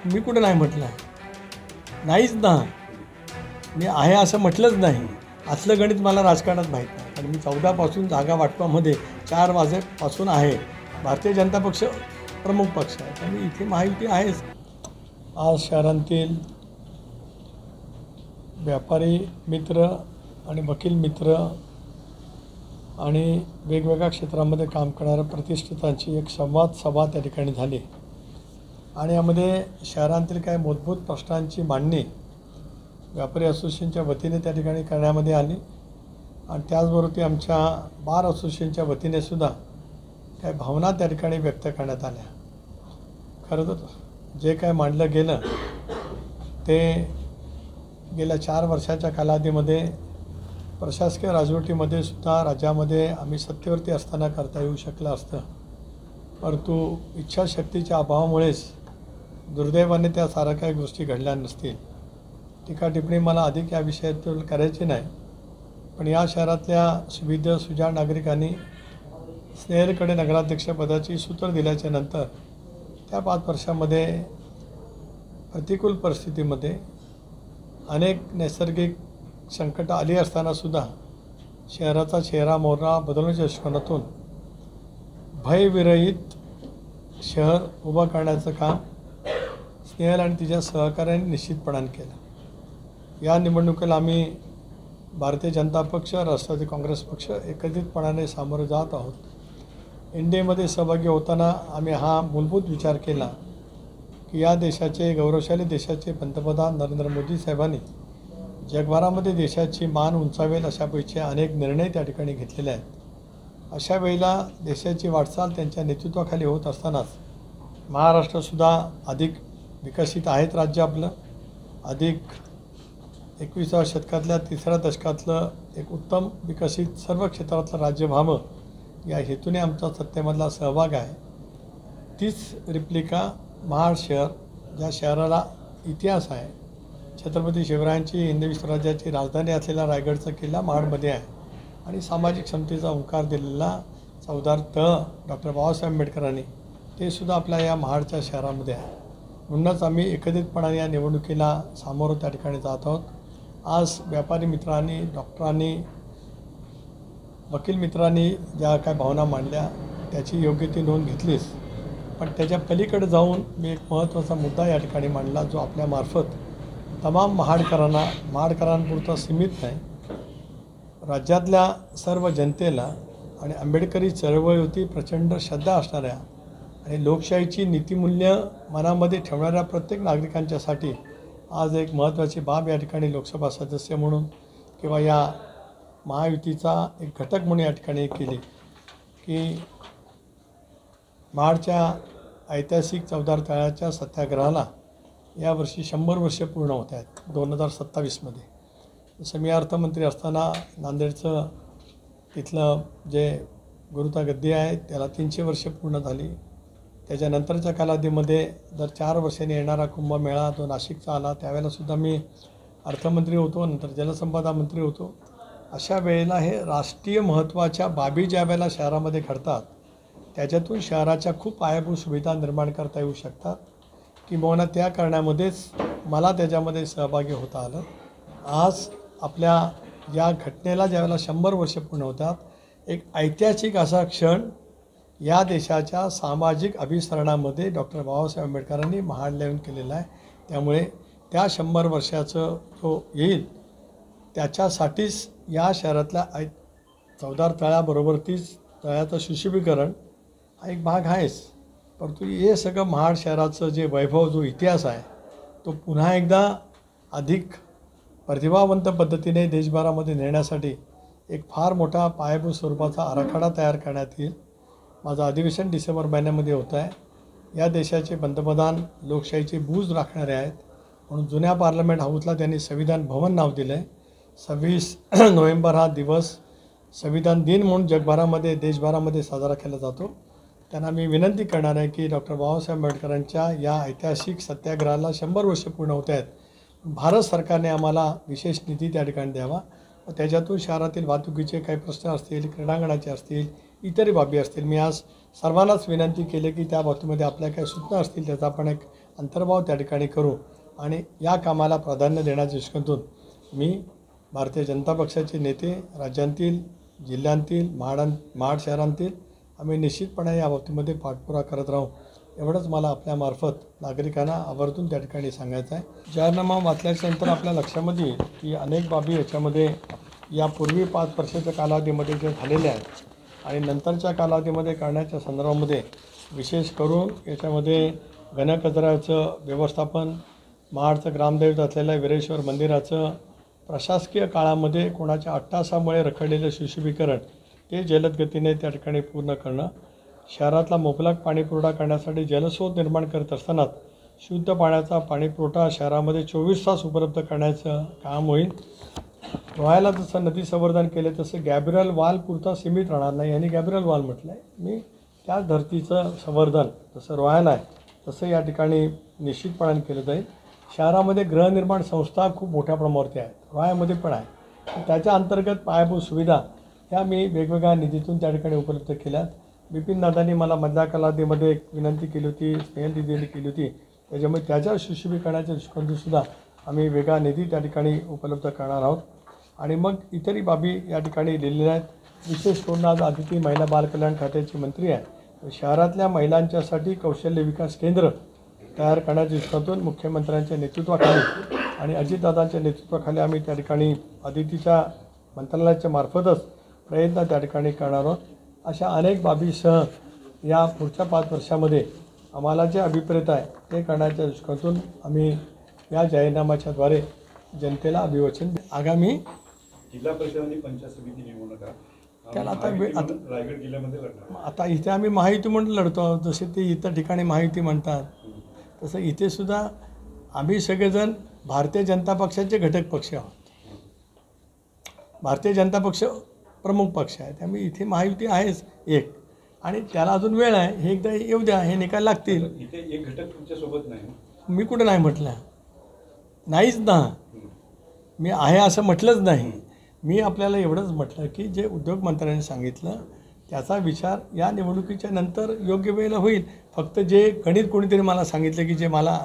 मी कुठं नाही म्हटलं आहे, नाहीच ना, मी आहे असं म्हटलंच नाही. असलं गणित मला राजकारणात माहीत नाही, कारण मी 14पासून जागा वाटपामध्ये 4 वाजेपासून आहे. भारतीय जनता पक्ष प्रमुख पक्ष आहे, त्यामुळे इथे महायुती आहेच. आज शहरांतील व्यापारी मित्र आणि वकील मित्र आणि वेगवेगळ्या क्षेत्रामध्ये काम करणाऱ्या प्रतिष्ठितांची एक संवाद सभा त्या ठिकाणी झाली आणि यामध्ये शहरांतील काही मूलभूत प्रश्नांची मांडणी व्यापारी असोसिएशनच्या वतीने त्या ठिकाणी करण्यामध्ये आली आणि त्याचबरोबर ती आमच्या बार असोसिएशनच्या वतीने सुद्धा काही भावना त्या ठिकाणी व्यक्त करण्यात आल्या. खरं तर जे काय मांडलं गेलं ते गेल्या 4 वर्षाच्या कालावधीमध्ये प्रशासकीय राजवटीमध्ये सुद्धा राज्यामध्ये आम्ही सत्तेवरती असताना करता येऊ शकलं असतं, परंतु इच्छाशक्तीच्या अभावामुळेच दुर्दैवाने त्या साऱ्या काही गोष्टी घडल्या नसतील. टीका टिप्पणी मला अधिक या विषयातून करायची नाही, पण या शहरातल्या सुविध सुजाण नागरिकांनी स्नेहलकडे नगराध्यक्षपदाची सूत्र दिल्याच्या नंतर त्या 5 वर्षामध्ये प्रतिकूल परिस्थितीमध्ये अनेक नैसर्गिक संकट आली असतानासुद्धा शहराचा चेहरा मोहरा बदलण्याच्या दृष्टिकोनातून भयविरहित शहर उभं करण्याचं काम स्नेहल आणि तिच्या सहकार्याने निश्चितपणाने केलं. या निवडणुकीला आम्ही भारतीय जनता पक्ष, राष्ट्रवादी काँग्रेस पक्ष एकत्रितपणाने सामोरे जात आहोत. इंडियामध्ये सहभागी होताना आम्ही हा मूलभूत विचार केला की या देशाचे गौरवशाली देशाचे पंतप्रधान नरेंद्र मोदी साहेबांनी जगभरामध्ये देशाची मान उंचावेल अशापैकी अनेक निर्णय त्या ठिकाणी घेतलेले आहेत. अशा वेळेला देशाची वाटचाल त्यांच्या नेतृत्वाखाली होत असतानाच महाराष्ट्रसुद्धा अधिक विकसित आहेत राज्य आपलं, अधिक 21व्या शतकातल्या 3ऱ्या दशकातलं एक उत्तम विकसित सर्व क्षेत्रातलं राज्य व्हावं या हेतूने आमचा सत्तेमधला सहभाग आहे. तीच रिप्लिका महाड शहर, ज्या शहराला इतिहास आहे, छत्रपती शिवरायांची हिंदवी स्वराज्याची राजधानी असलेला रायगडचा किल्ला महाडमध्ये आहे आणि सामाजिक समतेचा ओंकार दिलेला चवदार तळ डॉक्टर बाबासाहेब आंबेडकरांनी ते सुद्धा आपल्या या महाडच्या शहरामध्ये आहे. म्हणूनच आम्ही एकत्रितपणाने या निवडणुकीला सामोरं त्या ठिकाणी जात आहोत. आज व्यापारी मित्रांनी, डॉक्टरांनी, वकील मित्रांनी ज्या काय भावना मांडल्या त्याची योग्य ती नोंद घेतलीच, पण त्याच्या पलीकडे जाऊन मी एक महत्त्वाचा मुद्दा या ठिकाणी मांडला जो आपल्यामार्फत तमाम महाडकरांपुरता सीमित नाही, राज्यातल्या सर्व जनतेला आणि आंबेडकरी चळवळीवरती प्रचंड श्रद्धा असणाऱ्या आणि लोकशाहीची नीतिमूल्य मनामध्ये ठेवणाऱ्या प्रत्येक नागरिकांच्यासाठी आज एक महत्त्वाची बाब या ठिकाणी लोकसभा सदस्य म्हणून किंवा या महायुतीचा एक घटक म्हणून या ठिकाणी केली की महाडच्या ऐतिहासिक चवदार तळ्याच्या सत्याग्रहाला यावर्षी 100 वर्षे पूर्ण होत आहेत 2027मध्ये. जसं मी अर्थमंत्री असताना नांदेडचं तिथलं जे गुरुता गद्दी आहे त्याला 300 वर्षे पूर्ण झाली. त्याच्यानंतरच्या कालावधीमध्ये दर 4 वर्षांनी येणारा कुंभमेळा जो नाशिकचा आला त्यावेळेलासुद्धा मी अर्थमंत्री होतो, नंतर जलसंपदा मंत्री होतो. अशा वेळेला हे राष्ट्रीय महत्त्वाच्या बाबी ज्या वेळेला शहरामध्ये घडतात त्याच्यातून शहराच्या खूप पायाभूत सुविधा निर्माण करता येऊ शकतात, किंबहुना त्या करण्यामध्येच मला त्याच्यामध्ये सहभागी होता आलं. आज आपल्या या घटनेला ज्यावेळेला 100 वर्षे पूर्ण होतात, एक ऐतिहासिक असा क्षण या देशाच्या सामाजिक अभिसरणामध्ये डॉक्टर बाबासाहेब आंबेडकरांनी महाडला येऊन केलेला आहे. त्यामुळे त्या 100 वर्षाचं जो येईल त्याच्यासाठीच या शहरातल्या चवदार तळ्याबरोबर तीच तळ्याचं सुशोभीकरण हा एक भाग आहेच, परंतु हे सगळं महाड शहराचं जे वैभव, जो इतिहास आहे तो पुन्हा एकदा अधिक प्रतिभावंत पद्धतीने देशभरामध्ये नेण्यासाठी एक फार मोठा पायाभूत स्वरूपाचा आराखडा तयार करण्यात येईल. माझं अधिवेशन डिसेंबर महिन्यामध्ये होतं आहे. या देशाचे पंतप्रधान लोकशाहीची बूज राखणारे आहेत म्हणून जुन्या पार्लमेंट हाऊसला त्यांनी संविधान भवन नाव दिलं आहे. 26 नोव्हेंबर हा दिवस संविधान दिन म्हणून जगभरामध्ये देशभरामध्ये साजरा केला जातो. त्यांना मी विनंती करणार आहे की डॉक्टर बाबासाहेब आंबेडकरांच्या या ऐतिहासिक सत्याग्रहाला 100 वर्षे पूर्ण होत आहेत. भारत सरकारने आम्हाला विशेष निधी त्या ठिकाणी द्यावा व त्याच्यातून शहरातील वाहतुकीचे काही प्रश्न असतील, क्रीडांगणाचे असतील, इतर बाबी असतील, मी आज सर्वांनाच विनंती केली की त्या बाबतीमध्ये आपल्या काही सूचना असतील त्याचा आपण एक अंतर्भाव त्या ठिकाणी करू आणि या कामाला प्राधान्य देण्याच्या दृष्टीकोनातून मी भारतीय जनता पक्षाचे नेते राज्यांतील जिल्ह्यांतील महाड शहरांतील आम्ही निश्चितपणे या बाबतीमध्ये पाठपुरावा करत राहू एवढंच मला आपल्यामार्फत नागरिकांना आवर्जून त्या ठिकाणी सांगायचं आहे। जाहीरनामा वाचल्याच्यानंतर आपल्या लक्षामध्ये येईल की अनेक बाबी याच्यामध्ये यापूर्वी 5 वर्षाच्या कालावधीमध्ये जे झालेले आहेत आणि नंतरच्या कालावधीमध्ये करण्याच्या संदर्भामध्ये विशेष करून याच्यामध्ये घनकचऱ्याचं व्यवस्थापन, महाडचं ग्रामदैवत असलेल्या वीरेश्वर मंदिराचं प्रशासकीय काळामध्ये कोणाच्या अट्टासामुळे रखडलेलं सुशोभीकरण ते जलद गतीने त्या ठिकाणी पूर्ण करणं, शहरातला मुबलक पाणीपुरवठा करण्यासाठी जलस्रोत निर्माण करत असतानाच शुद्ध पाण्याचा पाणीपुरवठा शहरामध्ये 24 तास उपलब्ध करण्याचं काम होईल। रोहायला जसं नदी संवर्धन केले तसं गॅब्रियल वाल पुरता सीमित राहणार नाही यांनी गॅब्रियल वाल म्हटलं आहे। मी त्या धर्तीचं संवर्धन जसं रोहायला आहे तसं या ठिकाणी निश्चितपणाने केलं जाईल। शहरामध्ये गृहनिर्माण संस्था खूप मोठ्या प्रमाणावरती आहेत, रोहायमध्ये पण आहे, त्याच्या अंतर्गत पायाभूत सुविधा ह्या मी वेगवेगळ्या निधीतून त्या ठिकाणी उपलब्ध केल्यात। बिपिन दादांनी मला मधल्या कालावधीमध्ये एक विनंती केली होती, स्नेहल दिदींनी केली होती, त्याच्यामुळे त्याच्या सुशोभीकरणाच्या दृष्टिकोनातूनसुद्धा आम्ही वेगळा निधी त्या ठिकाणी उपलब्ध करणार आहोत। आणि मग इतरही बाबी या ठिकाणी लिहिलेल्या आहेत। विशेष करून आज आदिती महिला बालकल्याण खात्याची मंत्री आहे, शहरातल्या महिलांच्यासाठी कौशल्य विकास केंद्र तयार करण्याच्या दृष्टीतून मुख्यमंत्र्यांच्या नेतृत्वाखाली आणि अजितदादांच्या नेतृत्वाखाली आम्ही त्या ठिकाणी आदितीच्या मंत्रालयाच्या मार्फतच प्रयत्न त्या ठिकाणी करणार आहोत। अशा अनेक बाबीसह या पुढच्या 5 वर्षामध्ये आम्हाला जे अभिप्रेत आहे ते करण्याच्या दृष्टीकोनातून आम्ही या जाहीरनाम्याच्याद्वारे जनतेला अभिवचन आगामी जिल्हा परिषद आणि पंचायत समिती निवडणुका त्याला आता रायगड जिल्ह्यामध्ये लढणार। आता इथे आम्ही महायुती म्हणून लढतो, जसे ते इतर ठिकाणी महायुती म्हणतात तसं इथे सुद्धा आम्ही सगळेजण भारतीय जनता पक्षाचे घटक पक्ष आहोत। भारतीय जनता पक्ष प्रमुख पक्ष आहे, त्यामुळे इथे महायुती आहेच एक, आणि त्याला अजून वेळ आहे, हे एकदा येऊ द्या, हे निकाल लागतील। इथे एक घटक तुमच्यासोबत नाही, मी कुठं नाही म्हटलं, नाहीच ना, मी आहे असं म्हटलंच नाही। मी आपल्याला एवढंच म्हटलं की जे उद्योगमंत्र्यांनी सांगितलं त्याचा विचार या निवडणुकीच्या नंतर योग्य वेळेला होईल। फक्त जे गणित कोणीतरी मला सांगितलं की जे मला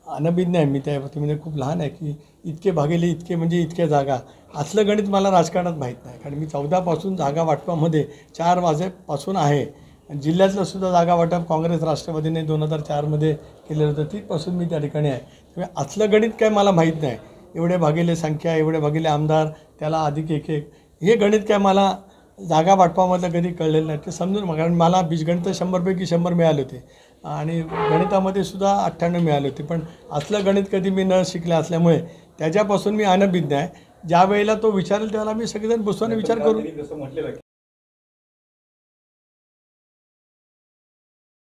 अनभिज्ञ आहे, मी त्या बाबतीमध्ये खूप लहान आहे, की इतके भागेले इतके म्हणजे इतक्या जागा, असलं गणित मला राजकारणात माहीत नाही। कारण मी 14 पासून जागा वाटपामध्ये 4 वाजेपासून आहे, जिल्ह्यातलं सुद्धा जागा वाटप काँग्रेस राष्ट्रवादीने 2004मध्ये केलेलं होतं, तिथपासून मी त्या ठिकाणी आहे। त्यामुळे असलं गणित काय मला माहीत नाही, एवढे भागेले संख्या, एवढे भागेले आमदार, त्याला अधिक एक हे गणित काय मला जागा वाटपामधलं कधी कळलेलं नाही, ते समजून मग, कारण मला बीजगणित 100पैकी 100 मिळाले होते आणि गणितामध्ये सुद्धा 98 मिळाले होते, पण असलं गणित कधी मी न शिकले असल्यामुळे त्याच्यापासून मी अनभिज्ञ आहे। ज्या वेळेला तो विचारेल त्यावेळेला मी सगळेजण बसवून विचार करू।